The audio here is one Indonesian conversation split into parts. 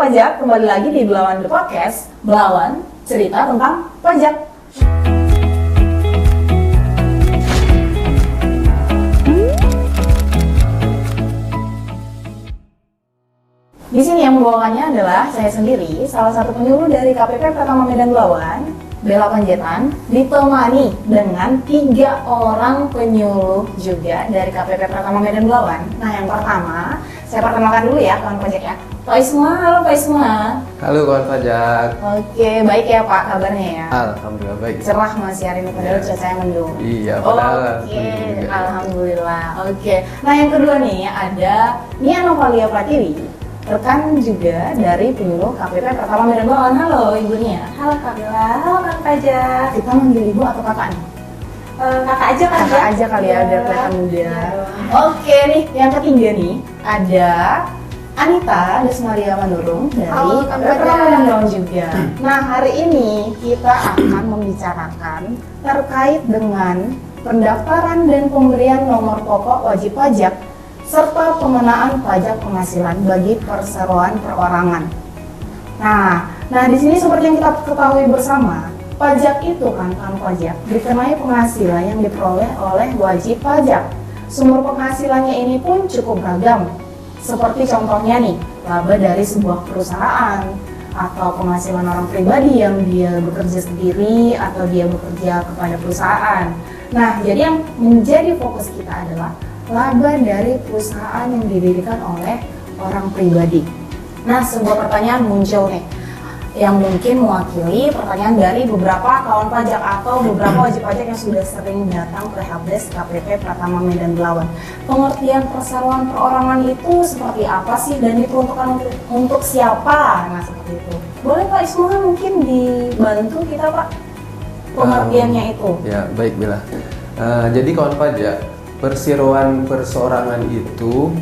pajak, kembali lagi di Belawan The Podcast. Belawan, cerita tentang pajak. Di sini yang membawakannya adalah saya sendiri, salah satu penyuluh dari KPP Pratama Medan Belawan, Bella Panjaitan, ditemani dengan 3 orang penyuluh juga dari KPP Pratama Medan Belawan. Nah, yang pertama, saya perkenalkan dulu ya kawan pajak ya. Pak Isma, halo Pak Isma. Halo kawan pajak. Oke, baik ya Pak kabarnya ya? Alhamdulillah baik. Cerah masih hari ini, padahal cuacanya mendung. Iya, padahal. Oke, alhamdulillah. Oke, nah yang kedua nih ada Nia Novalia Pratiwi, rekan juga dari penyuluh KPP Pratama Medan Belawan. Halo Ibu Nia. Halo Kak Bella, halo Kak Pajak. Kita manggil Ibu atau Kakak nih? Kakak aja kan? Kakak aja kali ya, biar kelihatan muda. Oke nih, yang ketiga nih ada Anita Desmaria Manurung dari Halo, Kak KPP Pratama Medan Belawan juga. Nah, hari ini kita akan membicarakan terkait dengan pendaftaran dan pemberian nomor pokok wajib pajak serta pengenaan pajak penghasilan bagi perseroan perorangan. Nah di sini seperti yang kita ketahui bersama, pajak itu kan pajak dikenai penghasilan yang diperoleh oleh wajib pajak. Sumber penghasilannya ini pun cukup beragam. Seperti contohnya nih, laba dari sebuah perusahaan atau penghasilan orang pribadi yang dia bekerja sendiri atau dia bekerja kepada perusahaan. Nah, jadi yang menjadi fokus kita adalah laba dari perusahaan yang didirikan oleh orang pribadi. Nah, sebuah pertanyaan muncul nih yang mungkin mewakili pertanyaan dari beberapa kawan pajak atau beberapa wajib pajak yang sudah sering datang ke helpdesk KPP Pratama Medan Belawan. Pengertian perseroan perorangan itu seperti apa sih dan diperuntukkan untuk siapa? Nah, seperti itu. Boleh Pak Isma mungkin dibantu kita Pak pengertiannya itu? Ya, baik Bella. Jadi kawan pajak, perseroan perseorangan itu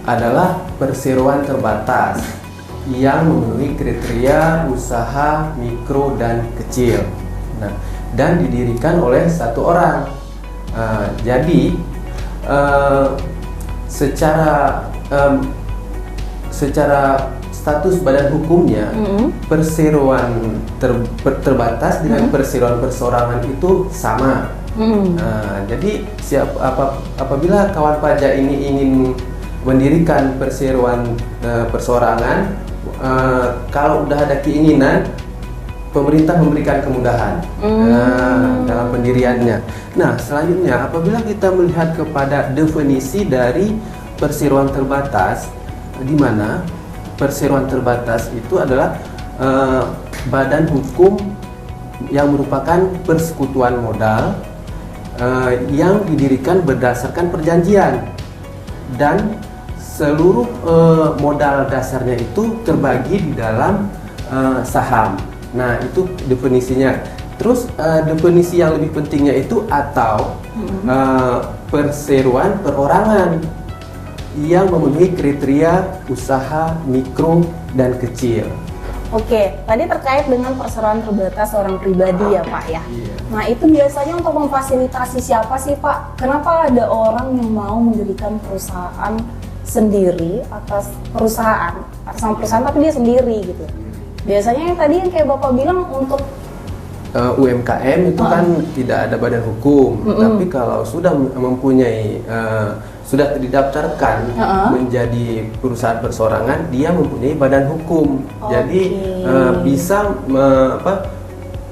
adalah perseroan terbatas yang memenuhi kriteria usaha mikro dan kecil. Nah, dan didirikan oleh satu orang. Jadi secara status badan hukumnya, perseroan terbatas dengan perseroan perseorangan itu sama. Jadi apabila kawan pajak ini ingin mendirikan perseroan perseorangan, kalau udah ada keinginan, pemerintah memberikan kemudahan dalam pendiriannya. Nah, selanjutnya apabila kita melihat kepada definisi dari perseroan terbatas, di mana perseroan terbatas itu adalah badan hukum yang merupakan persekutuan modal yang didirikan berdasarkan perjanjian dan seluruh modal dasarnya itu terbagi di dalam saham. Nah, itu definisinya. Terus definisi yang lebih pentingnya itu atau perseroan perorangan yang memenuhi kriteria usaha mikro dan kecil. Oke, tadi terkait dengan perseroan terbatas orang pribadi ya Pak ya. Iya. Nah itu biasanya untuk memfasilitasi siapa sih Pak? Kenapa ada orang yang mau mendirikan perusahaan sendiri atas perusahaan tapi dia sendiri gitu? Biasanya yang tadi yang kayak Bapak bilang untuk UMKM itu kan tidak ada badan hukum, tapi kalau sudah mempunyai sudah didaftarkan menjadi perusahaan perseorangan, dia mempunyai badan hukum. Jadi bisa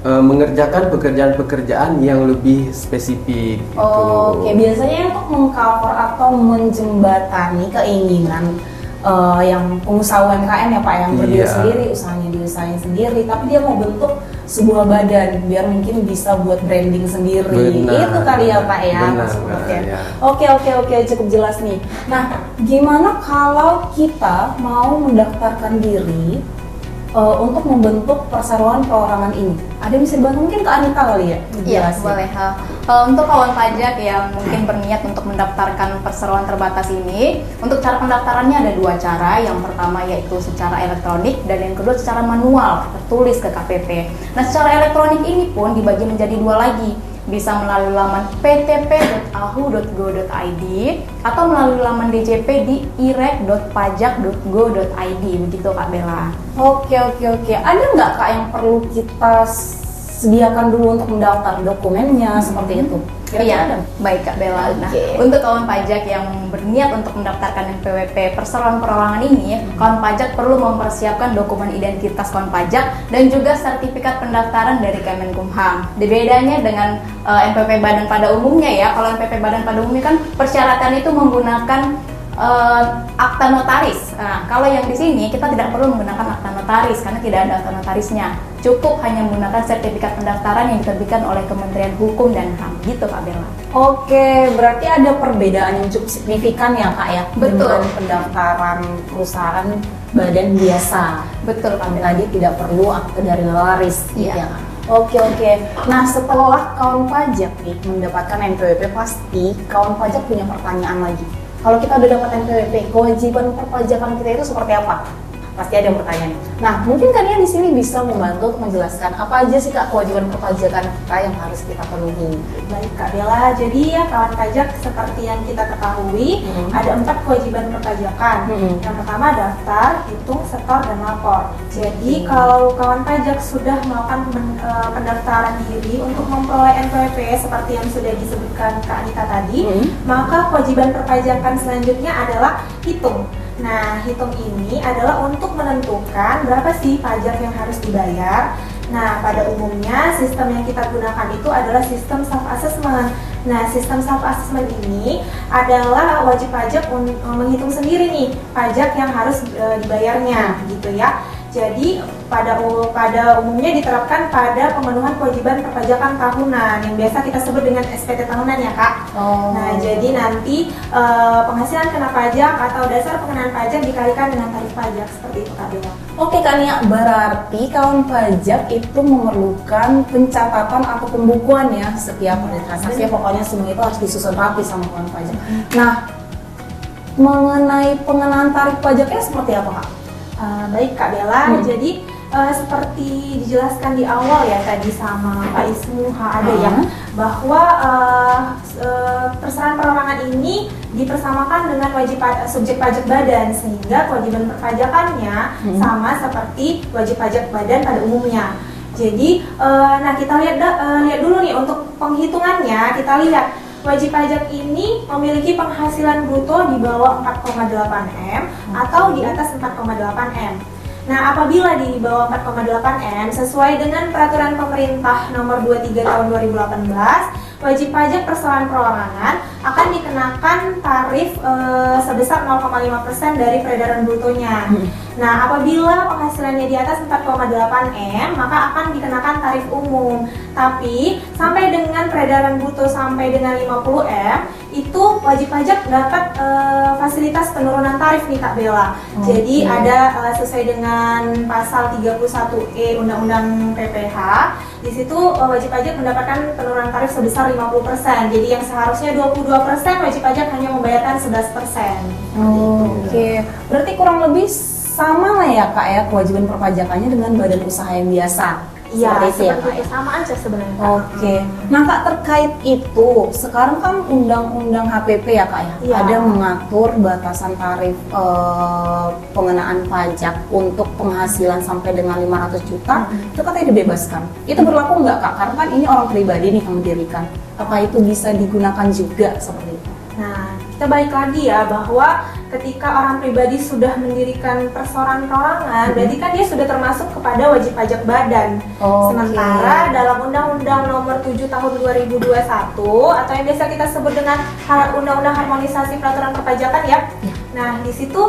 mengerjakan pekerjaan-pekerjaan yang lebih spesifik. Oke, biasanya untuk mengcover atau menjembatani keinginan yang pengusaha UMKM ya Pak, yang berdiri sendiri, usahanya diusahain sendiri, tapi dia mau bentuk sebuah badan biar mungkin bisa buat branding sendiri. Itu kali ya Pak ya. Ya. Oke, cukup jelas nih. Nah, gimana kalau kita mau mendaftarkan diri untuk membentuk perseroan perorangan ini? Ada yang bisa dibantu mungkin ke Anita kali ya? Iya, boleh. Kalau untuk kawan pajak yang mungkin berniat untuk mendaftarkan perseroan terbatas ini, untuk cara pendaftarannya ada 2 cara. Yang pertama yaitu secara elektronik dan yang kedua secara manual, tertulis ke KPP. Nah, secara elektronik ini pun dibagi menjadi 2 lagi. bisa melalui laman ptp.ahu.go.id atau melalui laman DJP di irek.pajak.go.id, begitu Kak Bella. Oke. Ada nggak Kak yang perlu kita sediakan dulu untuk mendaftar dokumennya seperti itu? Iya, baik Kak Bella. Nah, untuk kawan pajak yang berniat untuk mendaftarkan NPWP perseroan perorangan ini, kawan pajak perlu mempersiapkan dokumen identitas kawan pajak dan juga sertifikat pendaftaran dari Kemenkumham. Bedanya dengan NPWP badan pada umumnya ya, kalau NPWP badan pada umumnya kan persyaratan itu menggunakan akta notaris. Nah, kalau yang di sini kita tidak perlu menggunakan akta notaris karena tidak ada akta notarisnya. Cukup hanya menggunakan sertifikat pendaftaran yang diterbitkan oleh Kementerian Hukum dan HAM, gitu Kak Bella. Oke, berarti ada perbedaan yang cukup signifikan ya Kak ya? Betul. Dengan pendaftaran perusahaan badan biasa. Betul Kak Bella. Tadi tidak perlu akta dari notaris. Iya. Ya. Oke. Nah, setelah kawan pajak nih mendapatkan NPWP, pasti kawan pajak punya pertanyaan lagi. Kalau kita udah dapat NPWP, kewajiban perpajakan kita itu seperti apa? Pasti ada yang bertanya. Nah, mungkin kalian di sini bisa membantu untuk menjelaskan apa aja sih Kak kewajiban perpajakan kita yang harus kita penuhi. Baik Kak Bella, jadi ya kawan pajak seperti yang kita ketahui ada 4 kewajiban perpajakan. Yang pertama daftar, hitung, setor, dan lapor. Jadi kalau kawan pajak sudah melakukan pendaftaran diri untuk memperoleh NPWP seperti yang sudah disebutkan Kak Anita tadi, maka kewajiban perpajakan selanjutnya adalah hitung. Nah, hitung ini adalah untuk menentukan berapa sih pajak yang harus dibayar. Nah, pada umumnya sistem yang kita gunakan itu adalah sistem self-assessment. Nah, sistem self-assessment ini adalah wajib pajak menghitung sendiri nih pajak yang harus dibayarnya, gitu ya. Jadi pada umumnya diterapkan pada pemenuhan kewajiban perpajakan tahunan yang biasa kita sebut dengan SPT tahunan ya Kak. Nah, jadi nanti penghasilan kena pajak atau dasar pengenaan pajak dikalikan dengan tarif pajak, seperti itu Kak Bella. Oke Kak Nia, berarti kawan pajak itu memerlukan pencatatan atau pembukuan ya setiap ada transaksi. Pokoknya semua itu harus disusun rapi sama kawan pajak. Nah, mengenai pengenaan tarif pajaknya seperti apa Kak? Baik Kak Bella, jadi seperti dijelaskan di awal ya tadi sama Pak Ismu ada ya, bahwa perseroan perorangan ini dipersamakan dengan subjek pajak badan, sehingga kewajiban perpajakannya sama seperti wajib pajak badan pada umumnya. Jadi, nah kita lihat dulu nih untuk penghitungannya, kita lihat wajib pajak ini memiliki penghasilan bruto di bawah 4,8 M atau di atas 4,8 M. Nah, apabila di bawah 4,8 M sesuai dengan peraturan pemerintah nomor 23 tahun 2018, wajib pajak perseroan perorangan akan dikenakan tarif sebesar 0,5% dari peredaran brutonya. Nah, apabila penghasilannya di atas 4,8 M, maka akan dikenakan tarif umum. Tapi sampai dengan peredaran bruto sampai dengan 50 M, itu wajib pajak dapat fasilitas penurunan tarif nih Kak Bella. Jadi ada sesuai dengan pasal 31E Undang-Undang PPH, di situ wajib pajak mendapatkan penurunan tarif sebesar 50%. Jadi yang seharusnya 22%, wajib pajak hanya membayarkan 11%. Oke, berarti kurang lebih sama lah ya Kak ya kewajiban perpajakannya dengan badan usaha yang biasa. Iya, seperti itu sama aja sebenarnya. Oke. Nah Kak, terkait itu, sekarang kan undang-undang HPP ya Kak ya, Iya. ada mengatur batasan tarif pengenaan pajak untuk penghasilan sampai dengan 500 juta, itu katanya dibebaskan. Itu berlaku nggak Kak? Karena kan ini orang pribadi nih yang mendirikan. Apa itu bisa digunakan juga seperti itu? Nah, kita balik lagi ya bahwa ketika orang pribadi sudah mendirikan perseroan perorangan, berarti kan dia sudah termasuk kepada wajib pajak badan. Sementara dalam Undang-Undang Nomor 7 Tahun 2021 atau yang biasa kita sebut dengan Undang-Undang Harmonisasi Peraturan Perpajakan ya. Nah, di situ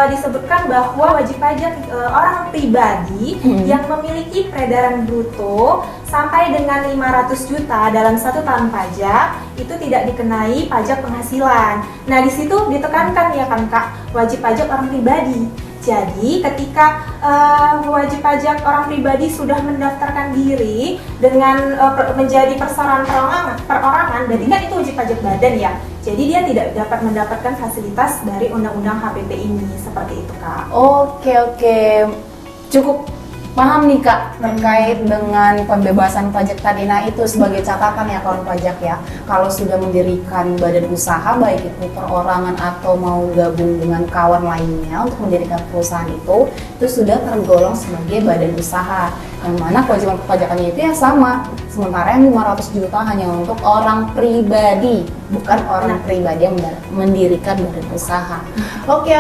disebutkan bahwa wajib pajak orang pribadi yang memiliki peredaran bruto sampai dengan 500 juta dalam 1 tahun pajak itu tidak dikenai pajak penghasilan. Nah, di situ ditekankan ya kan Kak, wajib pajak orang pribadi. Jadi ketika wajib pajak orang pribadi sudah mendaftarkan diri dengan menjadi perseroan perorangan, berarti kan itu wajib pajak badan ya. Jadi dia tidak dapat mendapatkan fasilitas dari Undang-Undang HPP ini, seperti itu Kak. Oke, cukup Paham nih Kak, terkait dengan pembebasan pajak tadi. Nah itu sebagai catatan ya kawan pajak ya. Kalau sudah mendirikan badan usaha, baik itu perorangan atau mau gabung dengan kawan lainnya untuk mendirikan perusahaan itu sudah tergolong sebagai badan usaha. Yang mana kewajiban perpajakannya itu ya sama. Sementara yang 500 juta hanya untuk orang pribadi, bukan orang pribadi yang mendirikan badan usaha. Oke,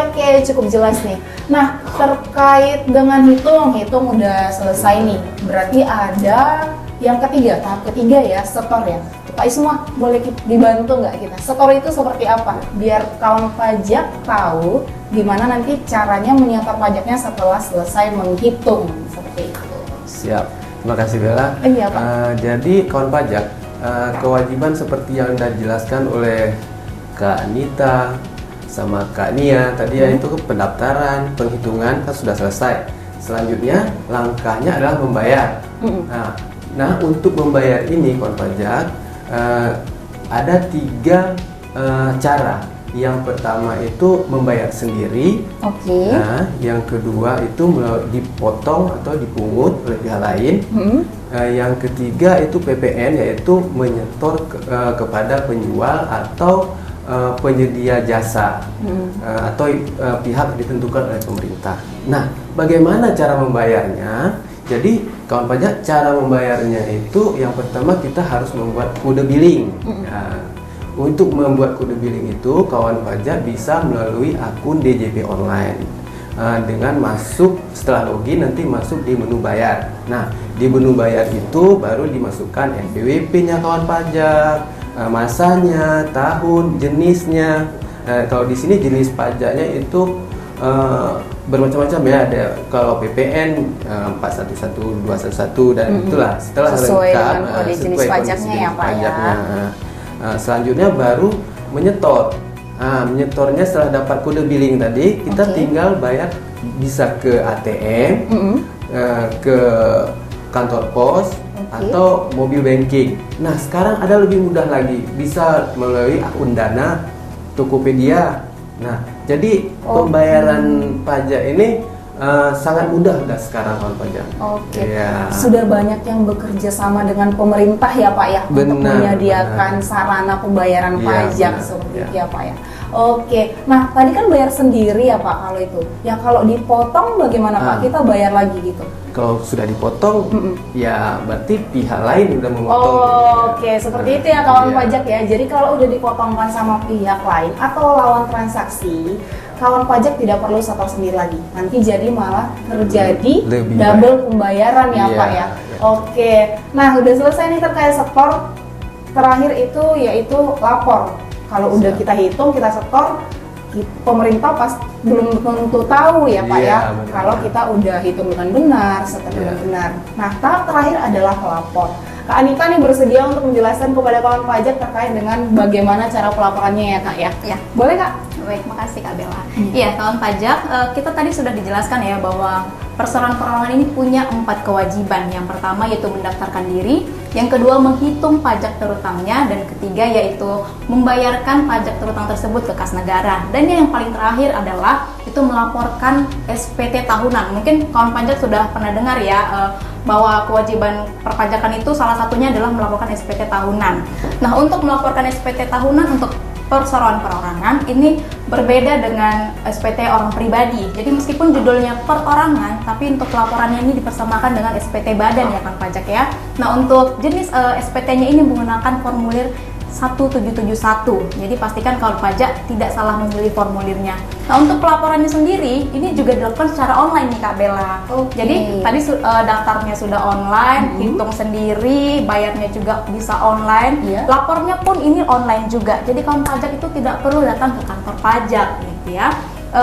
cukup jelas nih. Nah, terkait dengan hitung udah selesai nih. Berarti ada yang ketiga, tahap ketiga ya, setor ya. Pak semua boleh dibantu nggak kita? Setor itu seperti apa? Biar kawan pajak tahu gimana nanti caranya menyetor pajaknya setelah selesai menghitung seperti itu. Siap, terima kasih Bella. Iya, Pak. Jadi kawan pajak, kewajiban seperti yang sudah dijelaskan oleh Kak Anita sama Kak Nia tadi ya, itu pendaftaran, penghitungan kan sudah selesai. Selanjutnya langkahnya adalah membayar. Nah, untuk membayar ini kawan pajak ada 3 cara. Yang pertama itu membayar sendiri. Nah, yang kedua itu dipotong atau dipungut oleh pihak lain. Yang ketiga itu PPN, yaitu menyetor kepada penjual atau penyedia jasa atau pihak ditentukan oleh pemerintah. Nah, bagaimana cara membayarnya? Jadi kawan pajak, cara membayarnya itu yang pertama kita harus membuat kode billing. Untuk membuat kode billing itu kawan pajak bisa melalui akun DJP online dengan masuk setelah login nanti masuk di menu bayar. Nah, di menu bayar itu baru dimasukkan NPWP-nya kawan pajak, masanya, tahun, jenisnya. Kalau di sini jenis pajaknya itu bermacam-macam ya, ada kalau PPN 411, 211 dan itulah setelah sesuai lengkap dengan kode jenis pajaknya ya Pak ya. Selanjutnya baru menyetor. Menyetornya setelah dapat kode billing tadi, kita tinggal bayar bisa ke ATM, ke kantor pos, atau mobil banking. Nah, sekarang ada lebih mudah lagi, bisa melalui akun Dana, Tokopedia. Nah, jadi pembayaran pajak ini sangat mudah udah sekarang kawan pajak. Ya. Sudah banyak yang bekerja sama dengan pemerintah ya Pak ya, untuk menyediakan sarana pembayaran pajak seperti itu ya Pak ya. Nah tadi kan bayar sendiri ya Pak kalau itu. Ya kalau dipotong bagaimana Pak? Kita bayar lagi gitu? Kalau sudah dipotong, ya berarti pihak lain udah memotong. Seperti itu ya kawan pajak ya. Jadi kalau udah dipotongkan sama pihak lain atau lawan transaksi, kawan pajak tidak perlu setor sendiri lagi. Nanti jadi malah terjadi double pembayaran ya Pak ya. Nah udah selesai nih terkait setor. Terakhir itu yaitu lapor. Kalau udah kita hitung, kita setor, pemerintah pas belum tentu tahu ya Pak ya. Kalau kita udah hitung dengan benar, setor dengan benar. Nah tahap terakhir adalah lapor. Kak Anita nih bersedia untuk menjelaskan kepada kawan pajak terkait dengan bagaimana cara pelaporannya ya Kak ya? Ya. Boleh Kak? Baik, makasih Kak Bella. Iya, kawan pajak, kita tadi sudah dijelaskan ya bahwa perseroan perorangan ini punya 4 kewajiban. Yang pertama yaitu mendaftarkan diri, yang kedua menghitung pajak terutangnya, dan ketiga yaitu membayarkan pajak terutang tersebut ke kas negara. Dan yang paling terakhir adalah itu melaporkan SPT tahunan. Mungkin kawan pajak sudah pernah dengar ya bahwa kewajiban perpajakan itu salah satunya adalah melaporkan SPT tahunan. Nah, untuk melaporkan SPT tahunan untuk perseroan perorangan ini berbeda dengan SPT orang pribadi. Jadi meskipun judulnya perorangan, tapi untuk pelaporannya ini dipersamakan dengan SPT badan ya kan pajak ya. Nah, untuk jenis SPT-nya ini menggunakan formulir 1771. Jadi pastikan kalau pajak tidak salah memilih formulirnya. Nah, untuk pelaporannya sendiri ini juga dilakukan secara online nih Kak Bella. Jadi tadi daftarnya sudah online, hitung sendiri, bayarnya juga bisa online. Lapornya pun ini online juga. Jadi kawan pajak itu tidak perlu datang ke kantor pajak gitu ya.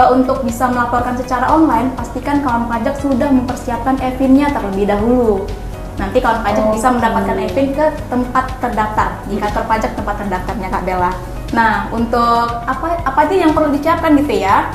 Untuk bisa melaporkan secara online, pastikan kawan pajak sudah mempersiapkan e-fin-nya terlebih dahulu. Nanti kawan pajak bisa mendapatkan e-fin ke tempat terdaftar di kantor pajak tempat terdaftarnya Kak Bella. Nah, untuk apa aja yang perlu disiapkan gitu ya?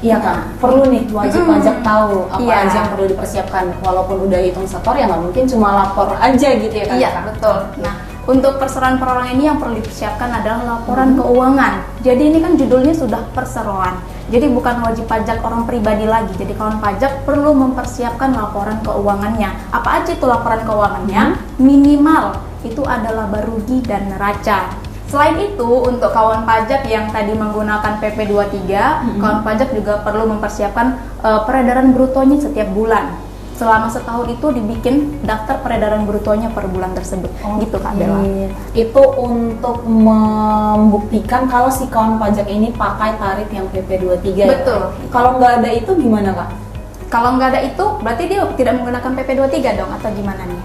Iya Kak, perlu nih wajib pajak tahu apa aja yang perlu dipersiapkan. Walaupun udah hitung setor ya nggak mungkin cuma lapor aja gitu ya Kak? Iya, betul. Nah, untuk perseroan perorangan ini yang perlu dipersiapkan adalah laporan keuangan. Jadi ini kan judulnya sudah perseroan. Jadi bukan wajib pajak orang pribadi lagi. Jadi kawan pajak perlu mempersiapkan laporan keuangannya. Apa aja itu laporan keuangannya? Minimal itu ada laba rugi dan neraca. Selain itu, untuk kawan pajak yang tadi menggunakan PP 23, kawan pajak juga perlu mempersiapkan peredaran brutonya setiap bulan. Selama setahun itu dibikin daftar peredaran brutonya per bulan tersebut. Gitu Kak Bella. Itu untuk membuktikan kalau si kawan pajak ini pakai tarif yang PP 23. Betul. Ya? Kalau nggak ada itu gimana Kak? Kalau nggak ada itu, berarti dia tidak menggunakan PP 23 dong, atau gimana nih?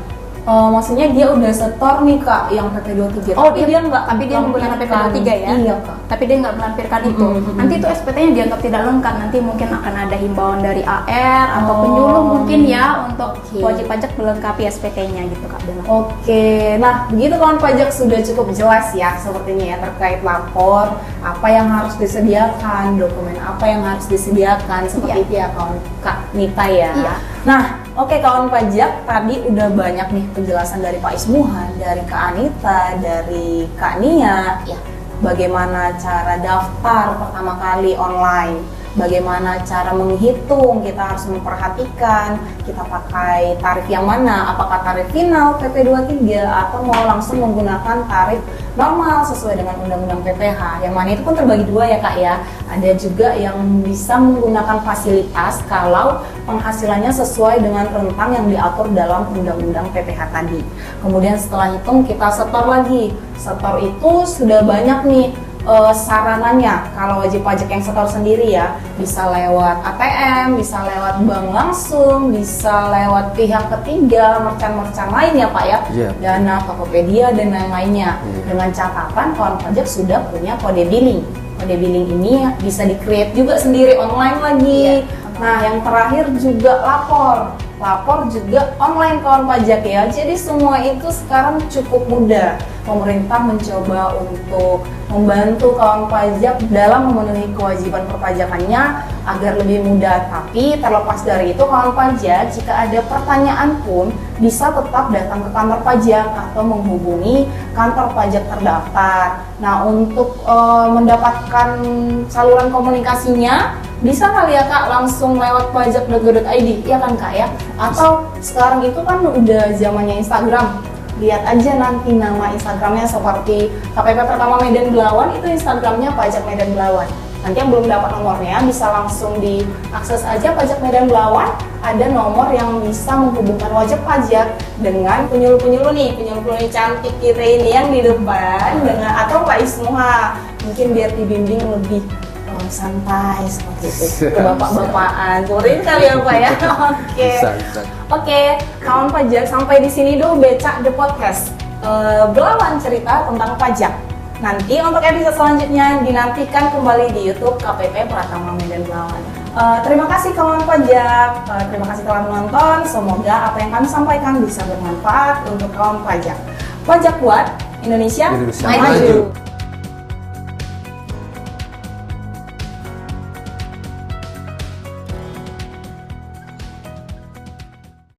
Maksudnya dia udah setor nih Kak yang PP 23. Oh, tapi dia nggak, tapi dia menggunakan PP 23 ya? Iya Kak. Tapi dia nggak melampirkan itu. Nanti itu SPT-nya dianggap tidak lengkap. Nanti mungkin akan ada himbauan dari AR atau penyuluh mungkin ya untuk wajib pajak melengkapi SPT-nya gitu Kak Bella. Oke, nah begitu kawan pajak sudah cukup jelas ya sepertinya ya terkait lapor, apa yang harus disediakan, dokumen apa yang harus disediakan seperti itu ya kawan Kak Nita ya. Iya. Nah, oke kawan pajak, tadi udah banyak nih penjelasan dari Pak Ismuhan, dari Kak Anita, dari Kak Nia, ya bagaimana cara daftar pertama kali online, bagaimana cara menghitung, kita harus memperhatikan kita pakai tarif yang mana, apakah tarif final PP 23 atau mau langsung menggunakan tarif normal sesuai dengan Undang-Undang PPH, yang mana itu pun terbagi dua ya Kak ya. Ada juga yang bisa menggunakan fasilitas kalau penghasilannya sesuai dengan rentang yang diatur dalam Undang-Undang PPH tadi. Kemudian setelah itu kita setor lagi. Setor itu sudah banyak nih sarananya. Kalau wajib pajak yang setor sendiri ya, bisa lewat ATM, bisa lewat bank langsung, bisa lewat pihak ketiga, merchant-merchant lain ya Pak ya, Dana, Tokopedia dan lain-lainnya. Dengan catatan kawan pajak sudah punya kode billing. Kode billing ini bisa di-create juga sendiri online lagi. Nah, yang terakhir juga lapor juga online kawan pajak ya. Jadi semua itu sekarang cukup mudah. Pemerintah mencoba untuk membantu kawan pajak dalam memenuhi kewajiban perpajakannya agar lebih mudah. Tapi terlepas dari itu kawan pajak, jika ada pertanyaan pun bisa tetap datang ke kantor pajak atau menghubungi kantor pajak terdaftar. Nah, untuk mendapatkan saluran komunikasinya bisa kali ya Kak langsung lewat pajak.go.id, ya kan Kak ya? Atau sekarang itu kan udah zamannya Instagram. Lihat aja nanti nama Instagramnya seperti KPP Pertama Medan Belawan, itu Instagramnya Pajak Medan Belawan. Nanti yang belum dapat nomornya bisa langsung diakses aja Pajak Medan Belawan. Ada nomor yang bisa menghubungkan wajib pajak dengan penyuluh-penyuluh nih, penyuluh-penyuluh cantik kita ini yang di depan dengan atau Pak Ismuha. Mungkin biar dibimbing lebih santai seperti itu, ke bapak-bapakan seperti itu kali ya Pak ya. Oke, kawan pajak, sampai di sini dulu Becak The Podcast, Belawan cerita tentang pajak. Nanti untuk episode selanjutnya dinantikan kembali di YouTube KPP Pratama Medan Belawan. Terima kasih kawan pajak, terima kasih telah menonton. Semoga apa yang kami sampaikan bisa bermanfaat untuk kawan pajak. Pajak kuat, Indonesia maju.